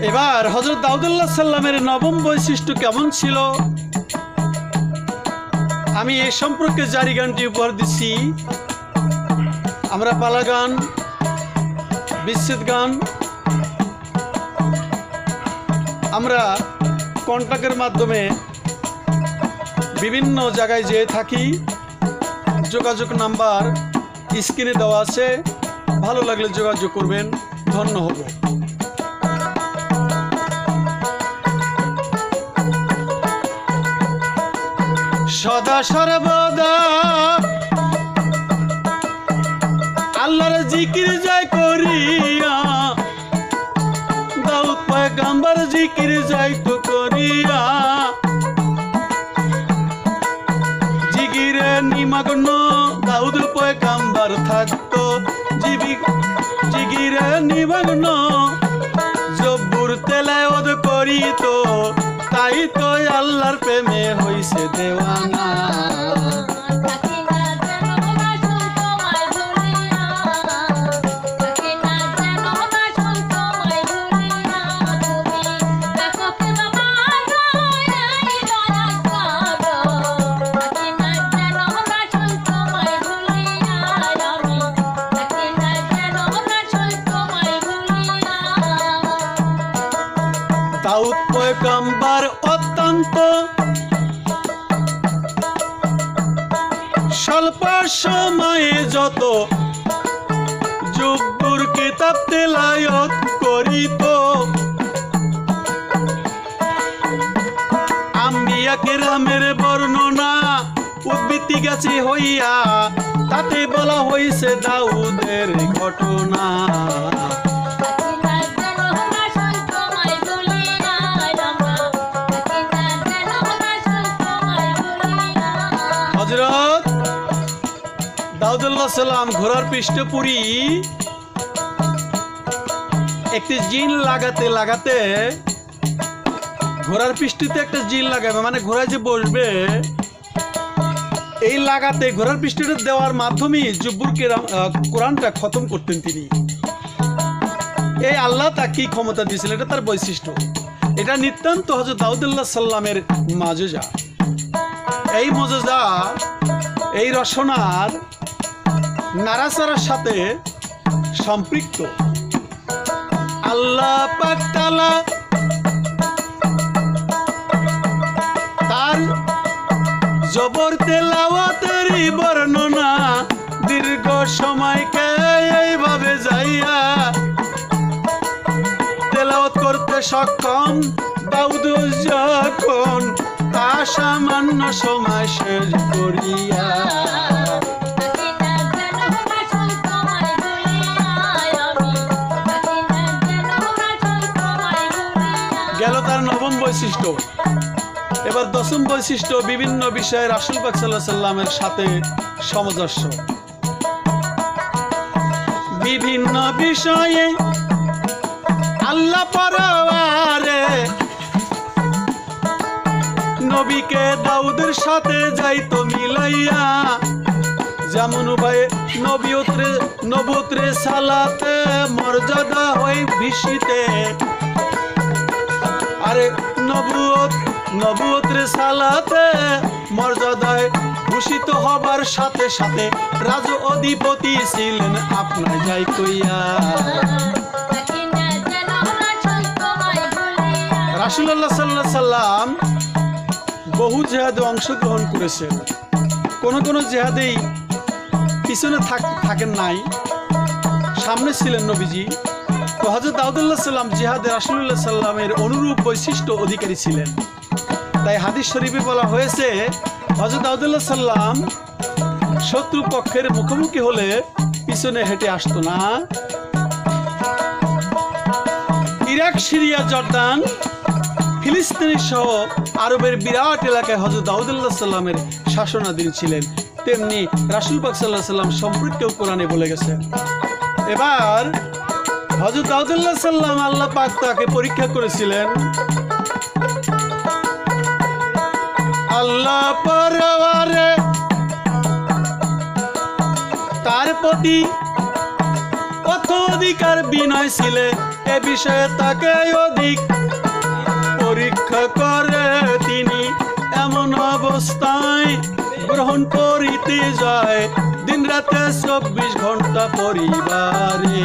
এবার হযরত দাউদুল্লাহ সাল্লামের নবম বৈশিষ্ট্য কেমন ছিল আমি এই সম্পর্কে জারি গানটি উপহার দিচ্ছি। আমরা পালা গান, বিচ্ছেদ গান আমরা কন্টাক্টের মাধ্যমে বিভিন্ন জায়গায় যেয়ে থাকি। যোগাযোগ নাম্বার স্ক্রিনে দেওয়া আছে, ভালো লাগলে যোগাযোগ করবেন, ধন্য হব। সদা সর্বদা আল্লাহর জিকির যায় করিয়া, দাউদ পয়গম্বর জিকির যায় তো করিয়া, জিকিরে নিমগ্ন দাউদ পয়গম্বর থাকতো, জিকিরে নিমগ্ন জব্বুর তেলাওয়াত করিত, তাই তো আল্লাহর প্রেমে হইছে দেওয়ানা। দাউদ পয়গম্বর অত্যন্ত স্বল্প সময়ে যত জব্বুর কিতাব তেলাওয়াত করিত, আম্বিয়া কেরামের বর্ণনা উদ্ধৃতি গেছে হইয়া, তাতে বলা হইছে দাউদের ঘটনা। হযরত দাউদুল্লাহ সাল্লাম ঘোড়ার পৃষ্ঠপুরি একটি জিন লাগাতে লাগাতে, ঘোড়ার পৃষ্ঠতে একটা জিন লাগাবে মানে ঘোড়ায় যে বসবে, এই লাগাতে ঘোড়ার পৃষ্ঠটা দেওয়ার মাধ্যমে জব্বুরকে কোরআনটা খতম করতেন তিনি। এই আল্লাহ তাকে কি ক্ষমতা দিয়েছিলেন, এটা তার বৈশিষ্ট্য। এটা নিতান্ত হযরত দাউদুল্লাহ সাল্লামের মাজেজা। এই মজেজা, এই রসনার নাড়াচাড়ার সাথে সম্পৃক্ত। আল্লাহ পাক তাআলা তার জবর তেলাওয়াতের বর্ণনা দীর্ঘ সময়কে এইভাবে যাইয়া তেলাওয়াত করতে সক্ষম দাউদ যখন তা সামান্য সময় শেষ করিয়া। গেল তার নবম বৈশিষ্ট্য। এবার দশম বৈশিষ্ট্য, বিভিন্ন বিষয়ে রাসূল পাক সাল্লাল্লাহু আলাইহি সাল্লামের সাথে সামঞ্জস্য। বিভিন্ন বিষয়ে আল্লাহ পরওয়ারে নবীকে দাউদের সাথে যাইতো মিলাইয়া, যেমন উভয়ে নবুয়তরে সালাতে মর্যাদা হই ভিসিতে, আরে নবুয়তরে সালাতে মর্যাদায় ভূষিত হবার সাথে সাথে রাজ অধিপতি ছিলেন আপনার যাই কইয়া। রাসূলুল্লাহ সাল্লাল্লাহু আলাইহি সাল্লাম বহু জিহাদে অংশগ্রহণ করেছেন। কোন কোন জিহাদেই পিছনে থাকেন নাই, সামনে ছিলেন নবীজি। তো হযরত দাউদুল্লাহ সাল্লাম জিহাদে রাসূলুল্লাহ সাল্লামের অনুরূপ বৈশিষ্ট্য অধিকারী ছিলেন। তাই হাদিস শরীফে বলা হয়েছে হযরত দাউদুল্লাহ সাল্লাম শত্রু পক্ষের মুখোমুখি হলে পিছনে হেঁটে আসতো না। ইরাক, সিরিয়া, জর্দান, ফিলিস্তিনি সহ আরবের বিরাট এলাকায় হযরত দাউদুল্লাহ সাল্লামের শাসনাধীন ছিলেন। তেমনি রাসূল পাক সাল্লাল্লাহু আলাইহি সাল্লাম সম্পর্কেও কোরআনে বলে গেছে। এবার হযরত দাউদুল্লাহ সাল্লাম আল্লাহ পাক তাকে পরীক্ষা করেছিলেন। আল্লাহ পরওয়ারে তার প্রতি কত অধিকার বিনয় ছিলে, এ বিষয়ে তাকে অধিক পরীক্ষা করে তিনি এমন অবস্থায় গ্রহণ করিতে যায় দিন রাতে 24 ঘন্টা পরিবারে।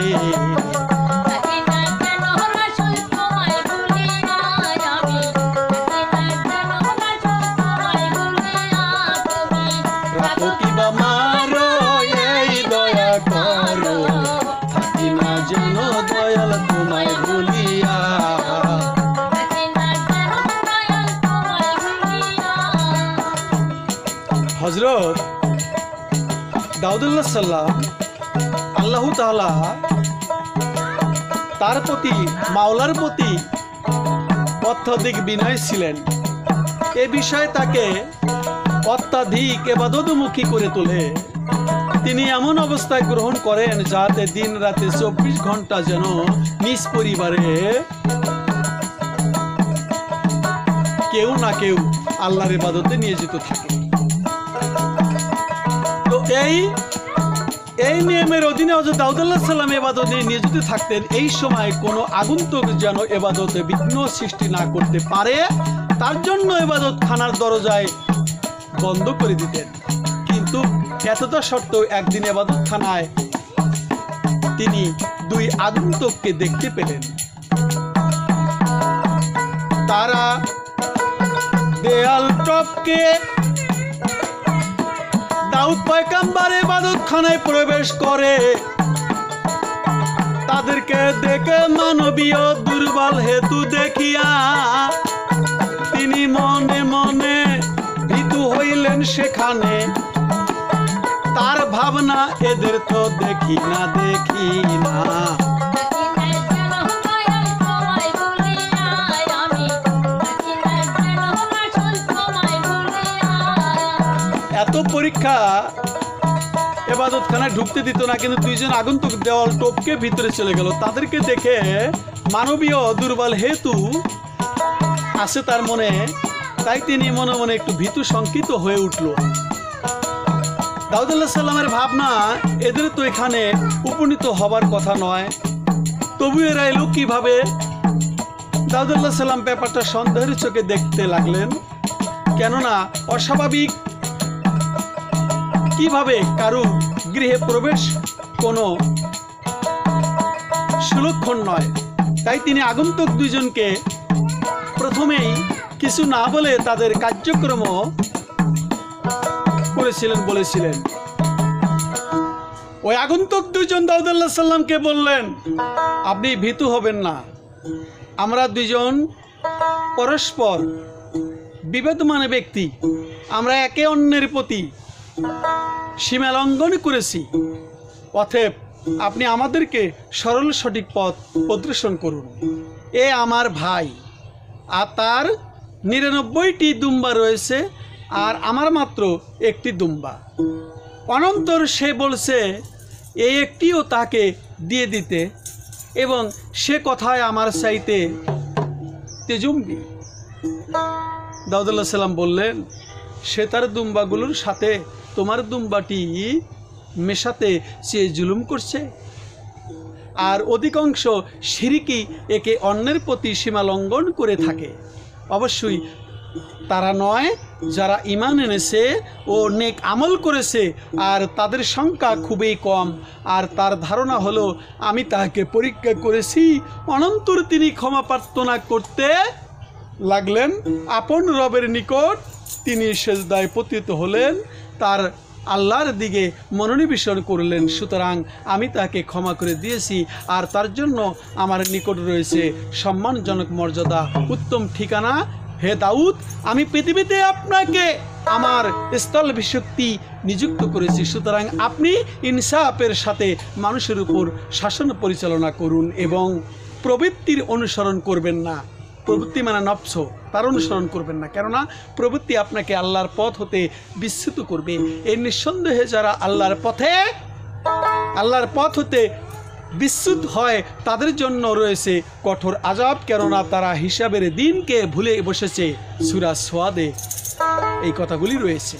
রাখো কিবা মারো এই দয়া করো, থাকি না যেন দয়াল তোমায় ভুলিয়া। হযরত দাউদ আলাইহিস সালাম আল্লাহ তাআলা তার প্রতি মাওলার প্রতি অত্যধিক বিনয় ছিলেন। এ বিষয়ে তাকে অত্যাধিক ইবাদতমুখী করে তোলে। তিনি এমন অবস্থায় গ্রহণ করেন যাতে দিন রাতে 24 ঘন্টা যেন নিজ পরিবারে কেউ না কেউ আল্লাহর ইবাদতে নিয়োজিত থাকে। তো এই নিয়মের অধীনে হযরত দাউদ আলাইহিস সালাম ইবাদতে নিয়োজিত থাকতেন। এই সময় কোনো আগন্তুক যেন ইবাদতে বিঘ্ন সৃষ্টি না করতে পারে তার জন্য ইবাদত খানার দরজায় বন্ধ করে দিতেন। কিন্তু এতটা সত্ত্বেও একদিন ইবাদত খানায় তিনি 2 আগন্তুককে দেখতে পেলেন। তারা দেয়াল টপকে দাউদ পয়গম্বর ইবাদত খানায় প্রবেশ করে। তাদেরকে দেখে মানবীয় দুর্বল হেতু দেখিয়া তিনি মনে মনে ভীতু হইলেন। সেখানে তার ভাবনা এদের তো দেখি না এত পরীক্ষা ইবাদতখানায় ঢুকতে দিত না, কিন্তু 2 জন আগন্তুক দেওয়াল টপকে ভিতরে চলে গেল। তাদেরকে দেখে মানবীয় দুর্বল হেতু আছে তার মনে, তাই তিনি মনে মনে একটু ভীতু শঙ্কিত হয়ে উঠল। দাউদ আলাইহিস সালামের ভাবনা এদের তো এখানে উপনীত হবার কথা নয়, তবু এরা এলো কিভাবে? দাউদ আলাইহিস সালাম ব্যাপারটা সন্দেহের চোখে দেখতে লাগলেন। কেননা অস্বাভাবিক কিভাবে কারো গৃহে প্রবেশ কোনো সুলক্ষণ নয়। তাই তিনি আগন্তুক 2 জনকে প্রথমেই কিছু না বলে তাদের কার্যক্রম বলেছিলেন। ওই আগন্তুক 2 জন দাউদ আলাইহিস সালামকে বললেন, আপনি ভীতু হবেন না, আমরা 2 জন পরস্পর বিবেকমান ব্যক্তি, আমরা একে অন্যের প্রতি সীমা লঙ্ঘন করেছি। অতএব আপনি আমাদেরকে সরল সঠিক পথ প্রদর্শন করুন। এ আমার ভাই, আর তার 99টি দুম্বা রয়েছে, আর আমার মাত্র 1টি দুম্বা। অনন্তর সে বলছে এই একটিও তাকে দিয়ে দিতে, এবং সে কথায় আমার চাইতে তেজম্বি। দাউদ আলাইহিস সালাম বললেন, সে তার দুম্বাগুলোর সাথে তোমার দুম্বাটি মেশাতে সে জুলুম করছে, আর অধিকাংশ শিরকি একে অন্যের প্রতি সীমা লঙ্ঘন করে থাকে। অবশ্যই তারা নয় যারা ঈমান এনেছে ও নেক আমল করেছে, আর তাদের সংখ্যা খুবই কম। আর তার ধারণা হলো আমি তাকে পরীক্ষা করেছি। অনন্তর তিনি ক্ষমা প্রার্থনা করতে লাগলেন আপন রবের নিকট। তিনি সেজদায় পতিত হলেন, তার আল্লাহর দিকে মনোনিবেশন করলেন। সুতরাং আমি তাকে ক্ষমা করে দিয়েছি, আর তার জন্য আমার নিকট রয়েছে সম্মানজনক মর্যাদা, উত্তম ঠিকানা। হে দাউদ, আমি পৃথিবীতে আপনাকে আমার স্থলাভিষিক্তি নিযুক্ত করেছি। সুতরাং আপনি ইনসাফের সাথে মানুষের উপর শাসন পরিচালনা করুন, এবং প্রবৃত্তির অনুসরণ করবেন না। প্রবৃত্তি মানে নফস, তার অনুসরণ করবেন না, কেননা প্রবৃত্তি আপনাকে আল্লাহর পথ হতে বিচ্যুত করবে। এই নিঃসন্দেহে যারা আল্লাহর পথ হতে বিচ্যুত হয় তাদের জন্য রয়েছে কঠোর আযাব, কেননা তারা হিসাবের দিনকে ভুলে বসেছে। সূরা সোয়াদে এই কথাগুলি রয়েছে।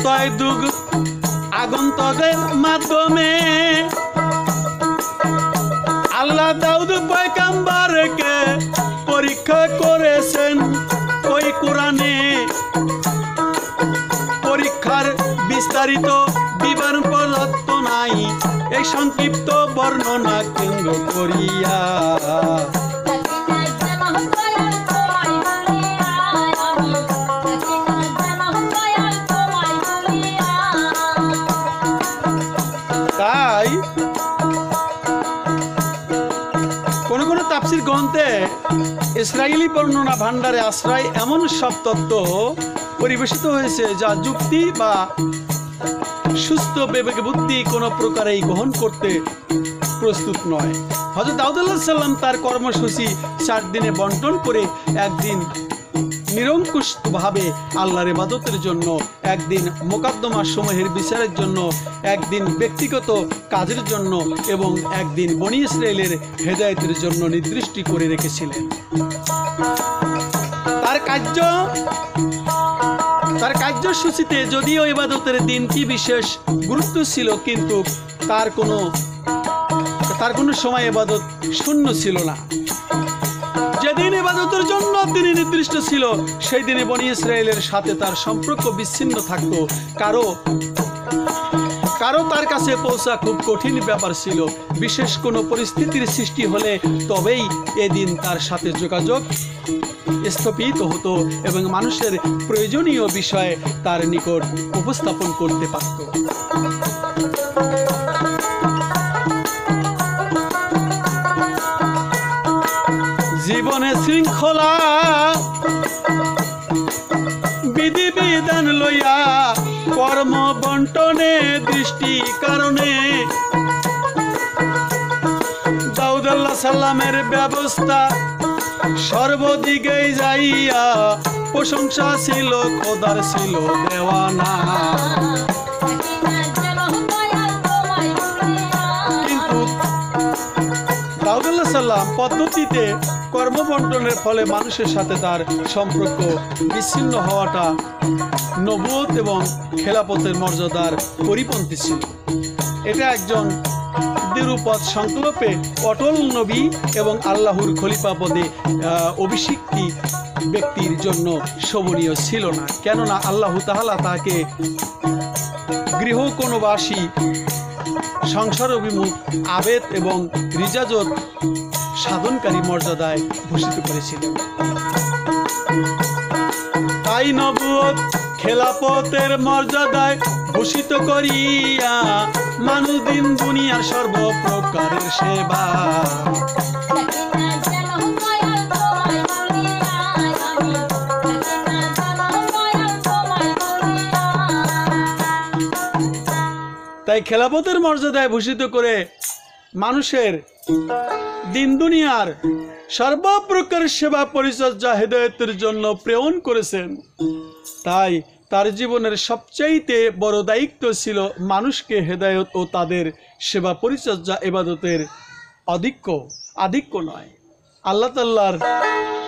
তয় যুগ আগন্তকের মাধ্যমে আল্লাহ দাউদ পয়গম্বরকে পরীক্ষা করেছেন ওই কোরআনে। পরীক্ষার বিস্তারিত বিবরণ পর্যাপ্ত নাই এই সংক্ষিপ্ত বর্ণনা কেন্দ্র করিয়া। তাই কোন কোন তাফসীর গ্রন্থে ইসরায়েলি বর্ণনা ভান্ডারে আশ্রয় এমন সব তত্ত্ব পরিবেশিত হয়েছে যা যুক্তি বা সুস্থ বিবেক বুদ্ধি কোনো প্রকারেই গ্রহণ করতে প্রস্তুত নয়। হযরত দাউদ আলাইহিস সালাম তার কর্মসূচি 4 দিনে বন্টন করে একদিন নিরঙ্কুশভাবে আল্লাহর ইবাদতের জন্য, একদিন মোকদ্দমা সমূহের বিচারের জন্য, একদিন ব্যক্তিগত কাজের জন্য এবং একদিন বনী ইসরায়েলের হেদায়েতের জন্য নির্দিষ্ট করে রেখেছিলেন। তার কার্যসূচিতে যদিও ইবাদতের দিনটি বিশেষ গুরুত্ব ছিল, কিন্তু তার কোনো সময় ইবাদত শূন্য ছিল না। যেদিন ইবাদতের জন্য তিনি নির্দিষ্ট ছিল সেই দিনে বনী ইসরায়েলের সাথে তার সম্পর্ক বিচ্ছিন্ন থাকত। কারো তার কাছে পৌঁছা খুব কঠিন ব্যাপার ছিল। বিশেষ কোনো পরিস্থিতির সৃষ্টি হলে তবেই এদিন তার সাথে যোগাযোগ স্থাপিত হতো এবং মানুষের প্রয়োজনীয় বিষয়ে তার নিকট উপস্থাপন করতে পারত। জীবনে শৃঙ্খলা বিধিবিধান লইয়া কর্ম বন্টনে দৃষ্টি কারণে দাউদ আলাইহিস সালামের ব্যবস্থা সর্বদিকে যাইয়া প্রশংসা ছিল, খোদার ছিল দেওয়ানা। কিন্তু দাউদ আলাইহিস সালাম পদ্ধতিতে কর্মবন্টনের ফলে মানুষের সাথে তার সম্পর্ক বিচ্ছিন্ন হওয়াটা নবুয়ত এবং খেলাফতের মর্যাদার পরিপন্থী ছিল। এটা একজন নিরুপদ সংকল্পে অটল নবী এবং আল্লাহর খলিফা পদে অভিষিক্তি ব্যক্তির জন্য শোভনীয় ছিল না। কেননা আল্লাহ তাআলা তাকে গৃহকোণবাসী, সংসার অভিমুখ, আবেদ এবং রিজাজত সাধনকারী মর্যাদায় ভূষিত করেছিলেন। তাই নবুয়ত খেলাফতের মর্যাদায় ভূষিত করিয়া মানুষ দিন দুনিয়ার সর্বপ্রকারের সেবা। তাই খেলাফতের মর্যাদায় ভূষিত করে মানুষের দিন দুনিয়ার সর্বপ্রকার সেবা পরিচর্যা হেদায়েতের জন্য প্রেরণ করেছেন। তাই তার জীবনের সবচাইতে বড় দায়িত্ব ছিল মানুষকে হেদায়েত ও তাদের সেবা পরিচর্যা ইবাদতের আধিক্য নয়, আল্লাহ তাআলার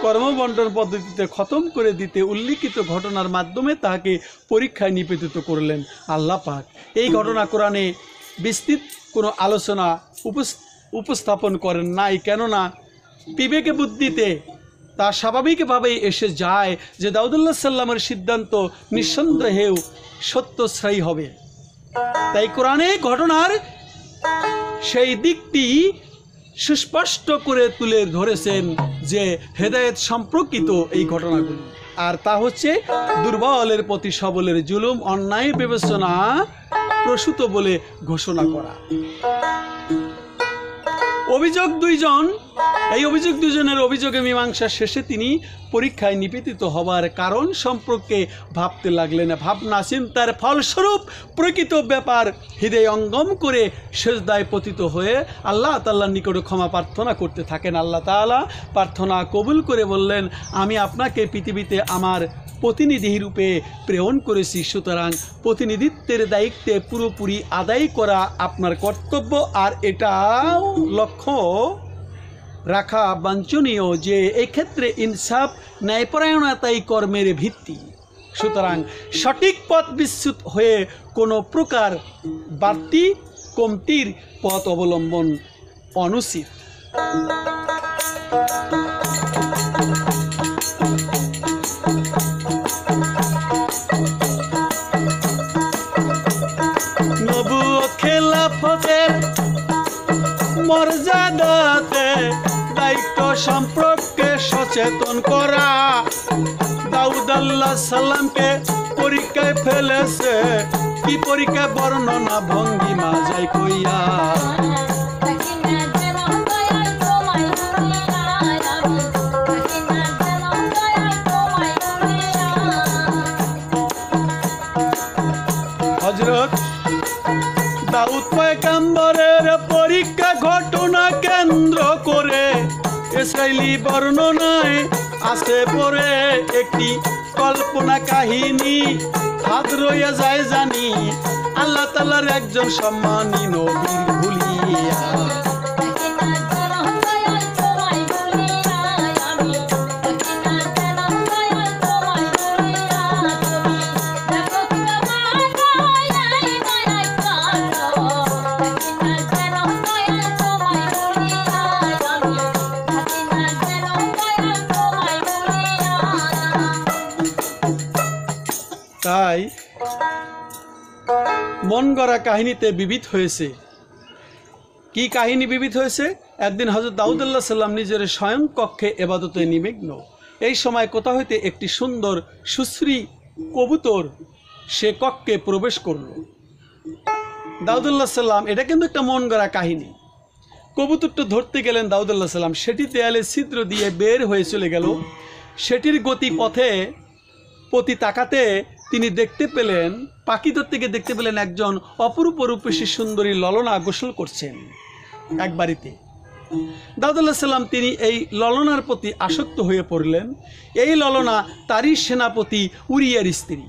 কর্মবন্টন পদ্ধতিতে খতম করে দিতে উল্লিখিত ঘটনার মাধ্যমে তাকে পরীক্ষায় নিবেদিত করলেন আল্লাহ পাক। এই ঘটনা কোরআনে বিস্তৃত কোনো আলোচনা উপস্থাপন করেন নাই, কেননা বিবেকে বুদ্ধিতে তা স্বাভাবিকভাবেই এসে যায় যে দাউদ আলাইহিস সালামের সিদ্ধান্ত নিঃসন্দেহেও সত্যশ্রয়ী হবে। তাই কোরআনে ঘটনার সেই দিকটি সুস্পষ্ট করে তুলে ধরেছেন যে হেদায়েত সম্পর্কিত এই ঘটনাগুলি, আর তা হচ্ছে দুর্বলের প্রতি সবলের জুলুম, অন্যায় বিবেচনা প্রসূত বলে ঘোষণা করা। এই অভিযোগ দুইজনের অভিযোগে মীমাংসা শেষে তিনি পরীক্ষায় নিবেদিত হবার কারণ সম্পর্কে ভাবতে লাগলেন। ভাবনা চিন্তার ফলস্বরূপ প্রকৃত ব্যাপার হৃদয় অঙ্গম করে সেজদায় পতিত হয়ে আল্লাহ তাআলার নিকট ক্ষমা প্রার্থনা করতে থাকেন। আল্লাহ তাআলা প্রার্থনা কবুল করে বললেন, আমি আপনাকে পৃথিবীতে আমার প্রতিনিধি রূপে প্রেরণ করেছি, সুতরাং প্রতিনিধিত্বের দায়িত্বে পুরোপুরি আদায় করা আপনার কর্তব্য। আর এটাও লক্ষ্য রাখা বাঞ্ছনীয় যে এক্ষেত্রে ইনসাফ ন্যায়পরায়ণতাই কর্মের ভিত্তি। সুতরাং সঠিক পথ বিচ্যুত হয়ে কোনো প্রকার বাড়তি কমতির পথ অবলম্বন অনুচিত। নবুয়ত খেলাফতের মর্যাদাতে দায়িত্ব সম্পর্কে সচেতন করা দাউদ আলাইহিস সালামকে পরীক্ষায় ফেলেছে, কি পরীক্ষায় বর্ণনা ভঙ্গিমা যায় কইয়া। হযরত দাউদ পয়গম্বরের পরীক্ষা ঘটনা কেন্দ্র করে ইসরাইলি বর্ণনায় আছে পরে একটি কল্পনা কাহিনী। হাত রইয়া যায় জানি আল্লাহ তাআলার একজন সম্মানী নবীর ভুলিয়া। তাই মন গড়া কাহিনীতে বিবিধ হয়েছে। কি কাহিনী বিবিধ হয়েছে? একদিন হযরত দাউদ আলাইহিস সালাম নিজের স্বয়ং কক্ষে ইবাদতে নিমগ্ন। এই সময় কোথা হইতে একটি সুন্দর সুশ্রী কবুতর সে কক্ষে প্রবেশ করল। দাউদ আলাইহিস সালাম, এটা কিন্তু একটা মন গড়া কাহিনী। কবুতরটা ধরতে গেলেন দাউদ আলাইহিস সালাম, সেটি দেয়ালে ছিদ্র দিয়ে বের হয়ে চলে গেল। সেটির গতি পথে প্রতি তাকাতে তিনি দেখতে পেলেন, পাখি ধরতে গিয়ে দেখতে পেলেন একজন অপরূপ রূপসী সুন্দরী ললনা গোসল করছেন এক বাড়িতে। দাউদ আলাইহিস সালাম তিনি এই ললনার প্রতি আসক্ত হয়ে পড়লেন। এই ললনা তারই সেনাপতি উরিয়ার স্ত্রী।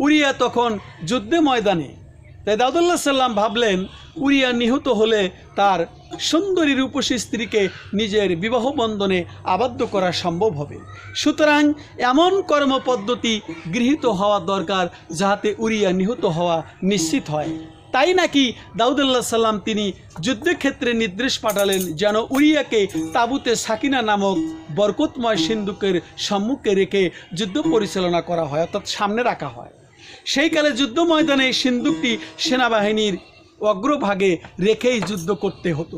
উরিয়া তখন যুদ্ধে ময়দানে। তাই দাউদ আলাইহিস সালাম ভাবলেন উরিয়া নিহত হলে তার সুন্দরী রূপসী স্ত্রীকে নিজের বিবাহ বন্ধনে আবদ্ধ করা সম্ভব হবে। সুতরাং এমন কর্মপদ্ধতি গৃহীত হওয়া দরকার যাহাতে উরিয়া নিহত হওয়া নিশ্চিত হয়। তাই নাকি দাউদ আলাইহিস সালাম তিনি যুদ্ধক্ষেত্রে নির্দেশ পাঠালেন যেন উরিয়াকে তাবুতে সাকিনা নামক বরকতময় সিন্দুকের সম্মুখে রেখে যুদ্ধ পরিচালনা করা হয়, অর্থাৎ সামনে রাখা হয়। সেই কালে যুদ্ধ ময়দানে সিন্দুকটি সেনাবাহিনীর অগ্রভাগে রেখেই যুদ্ধ করতে হতো।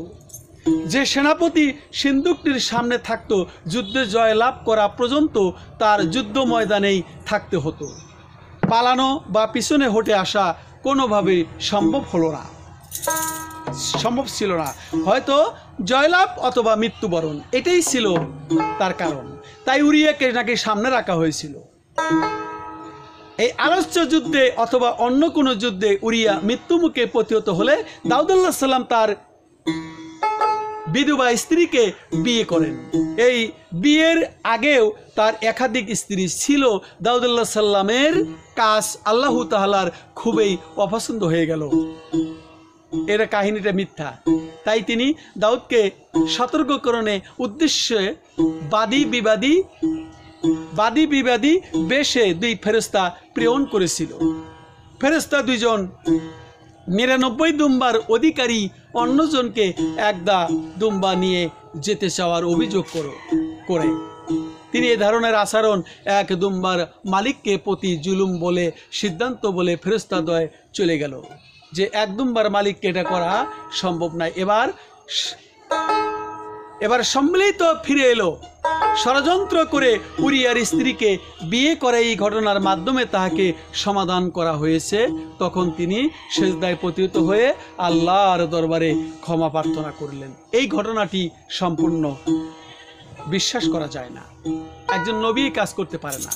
যে সেনাপতি সিন্দুকটির সামনে থাকতো যুদ্ধে জয়লাভ করা পর্যন্ত তার যুদ্ধ ময়দানেই থাকতে হতো। পালানো বা পিছনে হটে আসা কোনোভাবে সম্ভব ছিল না। হয়তো জয়লাভ অথবা মৃত্যুবরণ, এটাই ছিল তার কারণ। তাই উরিয়াকে নাকি সামনে রাখা হয়েছিল। এই আলোচ্য যুদ্ধে অথবা অন্য কোনো যুদ্ধে উরিয়া মৃত্যুমুখে পতিত হলে দাউদ আলাইহিস সালাম তার বিধবা স্ত্রীকে বিয়ে করেন। এই বিয়ের আগেও তার একাধিক স্ত্রী ছিল। দাউদ আলাইহিস সালামের কাজ আল্লাহ তাআলার খুবই অপছন্দ হয়ে গেল। এর কাহিনীটা মিথ্যা। তাই তিনি দাউদকে সতর্ককরণে উদ্দেশ্যে বাদী বিবাদী বেশে দুই ফেরেশতা প্রেরণ করেছিল। ফেরেশতা দুইজন 99 দুম্বার অধিকারী অন্যজনকে একদা দুম্বা নিয়ে যেতে চাওয়ার অভিযোগ করে তিনি এ ধরনের আচরণ এক দুম্বার মালিককে প্রতি জুলুম বলে সিদ্ধান্ত বলে ফেরেশতাদ্বয় চলে গেল যে এক দুম্বার মালিককে এটা করা সম্ভব নয়। এবার সম্মিলিত ফিরে এলো। ষড়যন্ত্র করে উরিয়ার স্ত্রীকে বিয়ে করে এই ঘটনার মাধ্যমে তাহাকে সমাধান করা হয়েছে। তখন তিনি সেজদায় পতিত হয়ে আল্লাহর দরবারে ক্ষমা প্রার্থনা করলেন। এই ঘটনাটি সম্পূর্ণ বিশ্বাস করা যায় না। একজন নবী কাজ করতে পারে না।